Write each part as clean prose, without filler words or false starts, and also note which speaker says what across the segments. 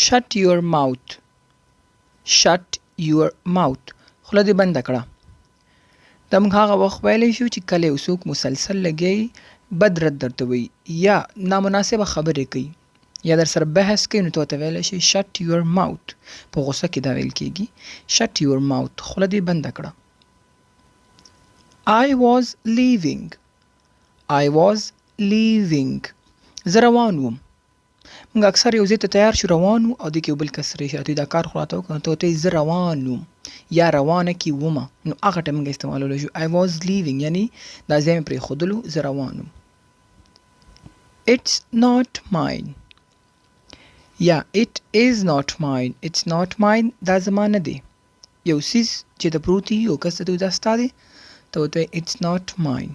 Speaker 1: shut your mouth. shut your mouth. خوله دې بنده کړه. دا موږ هغه وخت ویلی شو چې کله یو څوک مسلسل لګیایي بد رد درته وایي یا نامناسبه خبرې کوي یا در سره بحث کوي نو ته ورته ویلی شي shut your mouth. په غوسه کې دا ویل کېږي shut your mouth. خوله دې بنده کړه. I was leaving. I was leaving. زه روان وم. موږ اکثر یو ځای ته تیار شو روان وو او دې کې یو بل کس راشي راته دا کار خو راته وکړه ته ورته زه روان وم یا روانه کې ومه نو هغه ټایم موږ استعمالولی شو I was leaving یعنی دا ځای مې پرېښودلو زه روان وم. It's not mine. یا it is not mine. It's not mine دا زما نه دی. یو څیز چې ته پروت وي یو کس ته دا ستا دی ته ورته it's not mine.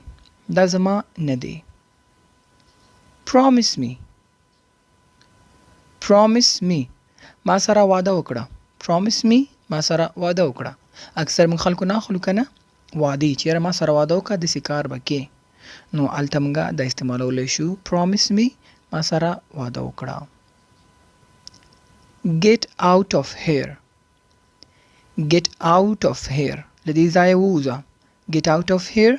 Speaker 1: دا زما نه دی. Promise me. Promise me. ما سره وعده وکړه. Promise me ما سره وعده وکړه. اکثر موږ خلکو نه اخلو که نه وعدې چې یاره ما سره وعده وکړه داسې کار به کې نو هلته موږ دا استعمالولی شو Promise me ما سره وعده وکړه. Get out of here. Get out of here. له دې ځایه ووځه. Get out of here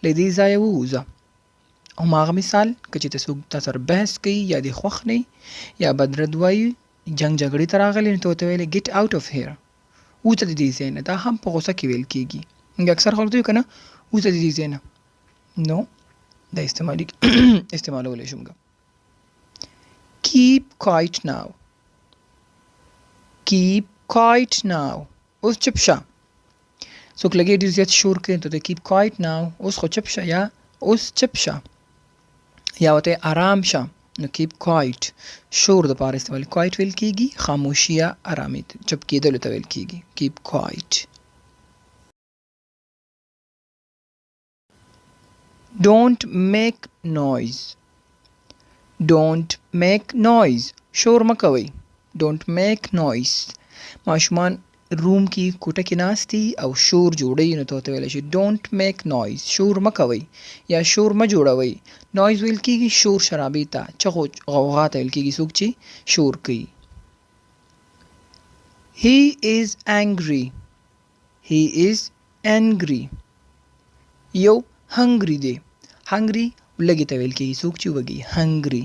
Speaker 1: له دې ځایه ووځه. هماغه مثال که چې ته څوک تا سره بحث کوي یا دې خوښ نه یا بدرد وایي جنګ جګړې ته راغلی نو ته ورته ویلی get out of here. وځه د دې ځای نه. دا هم په غوسه کې ویل کېږي. موږ اکثر خلک ته وایو که نه وځه د دې ځای نه نو دا استعمالولی شو موږ. Keep quiet now. Keep quiet now. اوس چپ شه. څوک لګي ډېر زیات شور کوي ته keep quiet now. اوس خو چپ شه یا اوس چپ شه یا ورته آرام شه نو keep quiet شور دپاره استعمال quiet ویل کېږي خاموشي یا ارامي چپ کېدلو ته ویل کېږي keep quiet. Don't make noise. Don't make noise. شور مه کوئ. Don't make noise. ماشومان روم کې کوټه کې ناست دي او شور جوړوي نو ته ورته ویلی شي Don't make noise. شور مه کوئ یا شور مه جوړوئ. نویز ویل کېږي شور شرابې ته چغو غوغا ته ویل کېږي څوک چې شور کوي. He is angry. He is angry. یو hungry دی. hungry لږې ته ویل کېږي څوک چې وږي hungry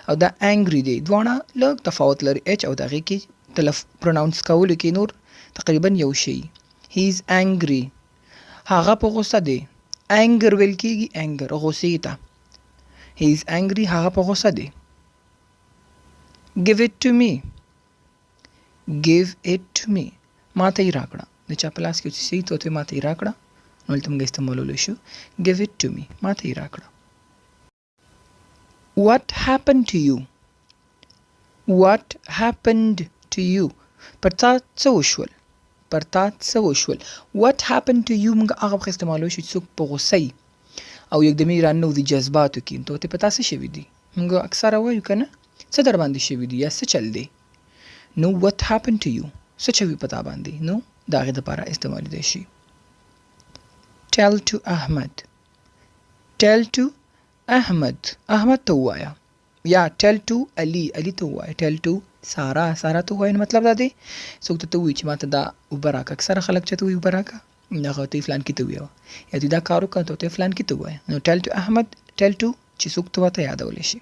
Speaker 1: او دا angry دی. دواړه لږ تفاوت لري h او د هغې کې پروناونس کولو کې نور تقریبا یو شی. He is angry. هغه په غوسه دی. anger ویل کېږي anger غوسې ته. He is angry. هغه په غوسه دی. Give it to me. Give it to me. ما ته یې راکړه. د چا په لاس کې چې څه وي ته ورته ما ته یې راکړه نو هلته موږ استعمالولی شو Give it to me. ما ته یې راکړه. What happened to you? What happened to you? پر تا څه وشول؟ پر تا څه وشول؟ What happened to you موږ هغه وخت استعمالولی شو چې څوک په غوسه وي او یکدمي راننوځي جذباتو کې نو ته په تا څه شوي دي؟ موږ اکثره وایو که نه څه در باندې شوي دي یا څه چل دی نو what happened to you څه چوي په تا باندې نو د هغې دپاره استعمالیدی شي. Tell to Ahmed. Tell to Ahmed. احمد ته ووایه یا tell to علي علي ته ووایه. tell to سارا سارا ته ووایه نو مطلب دا دی څوک ته ووایي چې ما ته دا اوبه راکړه. اکثره خلک چې ته وایي اوبه راکړه هغه ته فلان کې ته ووایه یا دوی دا کار وکړه ته ورته فلان کې ته ووایه نو tell to Ahmed tell to چې څوک ته ورته یادولی شي.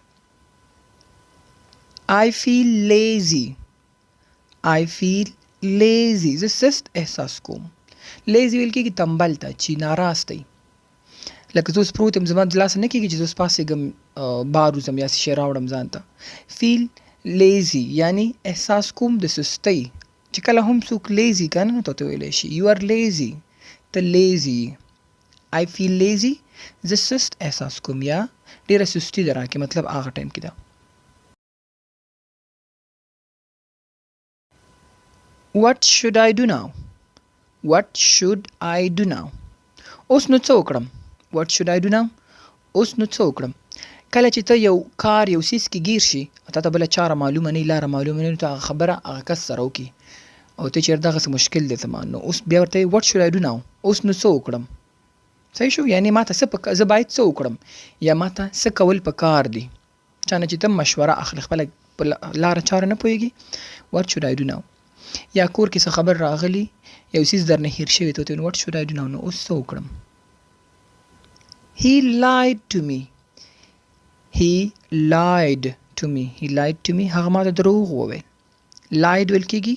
Speaker 1: I feel lazy. I feel lazy. زه سست احساس کوم. لیزي ویل کېږي تنبل ته چې ناراستی لکه زه اوس پروت یم زما د لاسه نه کېږي چې زه اوس پاڅېږم بار وځم یا څه شی راوړم ځان ته. فیل لیزي یعنی احساس کوم د سستۍ چې کله هم څوک لیزي که نه نو ته ورته ویلی شي You are lazy. ته لیزي. I feel lazy. زه سست احساس کوم یا ډېره سستي ده راکې مطلب هغه ټایم کې ده. What should I do now? What should I do now? اوس نو څه وکړم؟ What should I do now? اوس نو څه وکړم؟ کله چې ته یو کار یو څیز کې ګیر شي تا ته بله چاره معلومه نه وي لاره معلومه نه وي نو ته هغه خبره هغه کس سره وکړي او ته چېرې دغسې مشکل دی زما نو اوس بیا ورته وایي What should I do now? اوس نو څه وکړم؟ صحیح شو یعنې ما ته زه باید څه وکړم یا ما ته څه کول په کار دي. چا نه چې ته مشوره اخلي خپله په لاره چاره نه پوهېږي. what should I do now. یا کور کې څه خبر راغلی یو څیز درنه هیر شوی ته وتې what should I do now نو اوس څه وکړم. he lied to me. he lied to me. he lied to me هغه ما ته دروغ وویل. lied ویل کېږي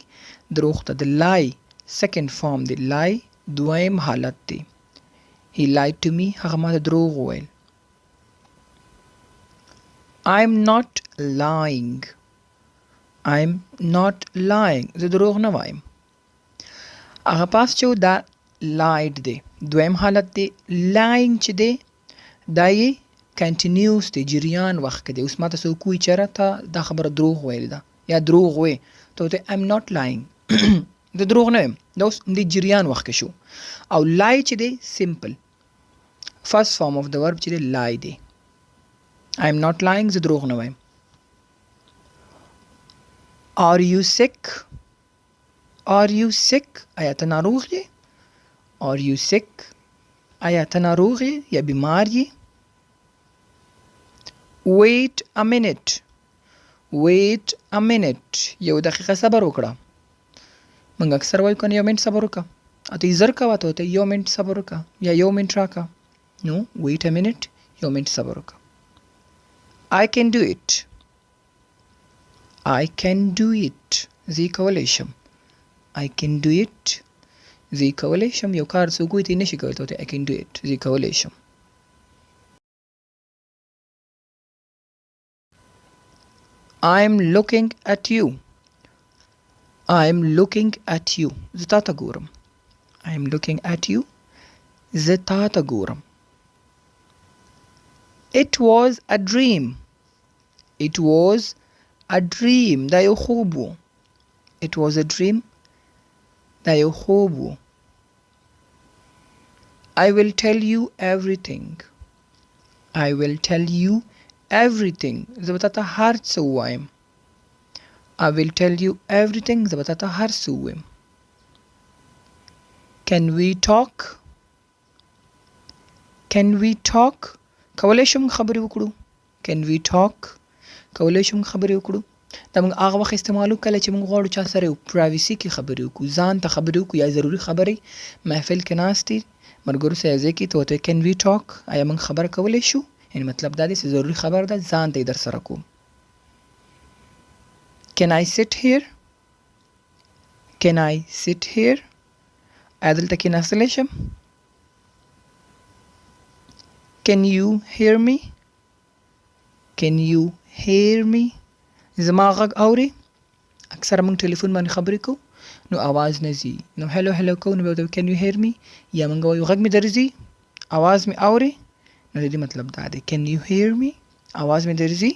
Speaker 1: دروغ ته. د lie second form دی. lie دویم حالت دی. he lied to me هغه ما ته دروغ وویل. I'm not lying. I'm not lying. زه دروغ نه وایم. هغه پاس چې دا lied دی دویم حالت دی. lying چې دی دا یې کنټینیوس دی جریان وخت کې دی. اوس ما ته څوک وایي چېرې ته دا خبره دروغ ویل ده یا دروغ وې ته ورته I'm not lying د دروغ نه یم. دا اوس د جریان وخت کې شو. او lie چې دی simple first form of the verb چې دی lie دی. I'm not lying زه دروغ نه وایم. Are you sick? Are you sick? آیا ته ناروغ یې؟ Are you sick? آیا ته ناروغ یې یا بیمار یې؟ Wait a minute. Wait a minute. یو دقیقه صبر وکړه. موږ اکثر وایو کنه یو منټ صبر وکړه. اته زر کوه ته یو منټ صبر وکړه یا یو منټ راکړه. No, wait a minute. یو منټ صبر وکړه. I can do it. I can do it. زه کولی شم. I can do it. زه کولی شم. یو کار څوک وایي ته یې نشي کولی ته I can do it. زه کولی شم. I'm looking at you. I'm looking at you. زه تا ته ګورم. I'm looking at you. زه تا ته ګورم. It was a dream. It was a dream. دا یو خوب و. It was a dream. دا یو خوب و. I will tell you everything. I will tell you everything. زه به تا ته هر څه ووایم. I will tell you everything. زه به تا ته هر څه ووایم. Can we talk? Can we talk? کولی شم خبرې وکړو. Can we talk? کولی شم خبرې وکړو. دا موږ هغه وخت استعمالو کله چې موږ غواړو چا سره یو پرایوسي کې خبرې وکړو. ځان ته خبرې وکړو یا ضروري خبرې محفل کې ناست دي ملګرو سره یو ځای کې ته ورته Can we talk? آیا موږ خبره کولی شو؟ یعنې مطلب دا دی چې ضروري خبر ده ځان ته یې در سره کوم. Can I sit here? Can I sit here? آیا دلته کېناستلی شم؟ Can you hear me? Can you hear me? زما غږ اورې؟ اکثره موږ ټلیفون باندې خبرې کوو نو آواز نه ځي. نو هلو هلو کوو نو بیا Can you hear me? یا موږ وایو غږ مې درځي؟ آواز مې اورې؟ نو د دې مطلب دا دی Can you hear me? آواز مې درځي؟